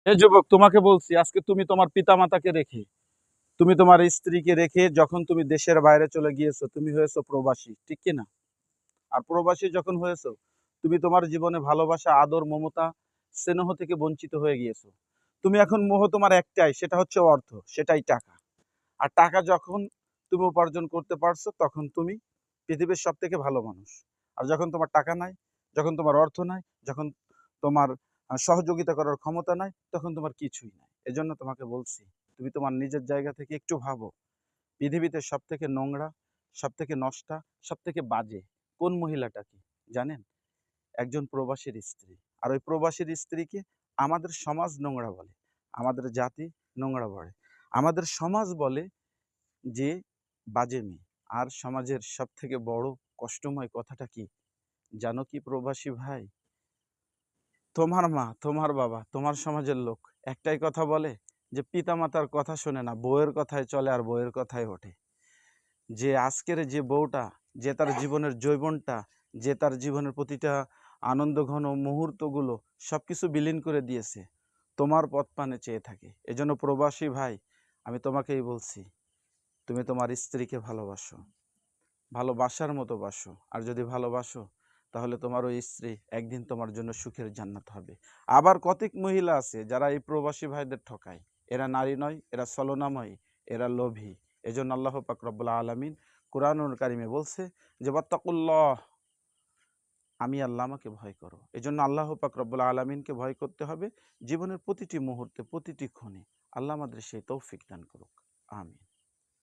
এই যুবক, তোমাকে বলছি, আজকে তুমি তোমার পিতামাতাকে রেখে, তুমি তোমার স্ত্রীকে রেখে যখন তুমি দেশের বাইরে চলে গিয়েছো, তুমি হয়েছো প্রবাসী, ঠিক কি না? আর প্রবাসী যখন হয়েছো, তুমি তোমার জীবনে ভালোবাসা, আদর, মমতা, স্নেহ থেকে বঞ্চিত হয়ে গিয়েছো। তুমি এখন মোহ তোমার একটাই, সেটা হচ্ছে অর্থ, সেটাই টাকা। আর টাকা যখন তুমি উপার্জন করতে পারছো, তখন তুমি পৃথিবীর সব থেকে ভালো মানুষ। আর যখন তোমার টাকা নাই, যখন তোমার অর্থ নাই, যখন তোমার সহযোগিতা করার ক্ষমতা নাই, তখন তোমার কিছুই নাই। এজন্য তোমাকে বলছি, তুমি তোমার নিজের জায়গা থেকে একটু ভাবো। পৃথিবীতে সব থেকে নোংরা, সব থেকে নষ্টা, সব থেকে বাজে কোন মহিলাটা কি জানেন? একজন প্রবাসীর স্ত্রী। আর ওই প্রবাসীর স্ত্রীকে আমাদের সমাজ নোংরা বলে, আমাদের জাতি নোংরা বলে, আমাদের সমাজ বলে যে বাজে মেয়ে। আর সমাজের সব থেকে বড় কষ্টময় কথাটা কি জানো কি প্রবাসী ভাই? তোমার মা, তোমার বাবা, তোমার সমাজের লোক একটাই কথা বলে, যে পিতামাতার কথা শোনে না, বউয়ের কথায় চলে আর বউয়ের কথায় ওঠে। যে আজকের যে বউটা, যে তার জীবনের যৌবনটা, যে তার জীবনের প্রতিটা আনন্দ ঘন মুহূর্তগুলো সবকিছু বিলীন করে দিয়েছে, তোমার পথ পানে চেয়ে থাকে। এজন্য প্রবাসী ভাই, আমি তোমাকেই বলছি, তুমি তোমার স্ত্রীকে ভালোবাসো, ভালোবাসার মতো বাসো। আর যদি ভালোবাসো, তাহলে তোমার ওই স্ত্রী একদিন তোমার জন্য সুখের জান্নাত হবে। আবার কতক মহিলা আছে যারা এই প্রবাসী ভাইদের ঠকায়। এরা নারী নয়, এরা ছলনাময়ী, এরা লোভী। এজন্য আল্লাহ পাক রব্বুল আলামিন কুরআনুল কারিমে বলছে যে ওয়াত্তাকুল্লাহ, আমি আল্লাহ, আমাকে ভয় করো। এজন্য আল্লাহ পাক রব্বুল আলামিনকে ভয় করতে হবে জীবনের প্রতিটি মুহূর্তে, প্রতিটি ক্ষণে। আল্লাহ আমাদের সেই তৌফিক দান করুক। আমিন।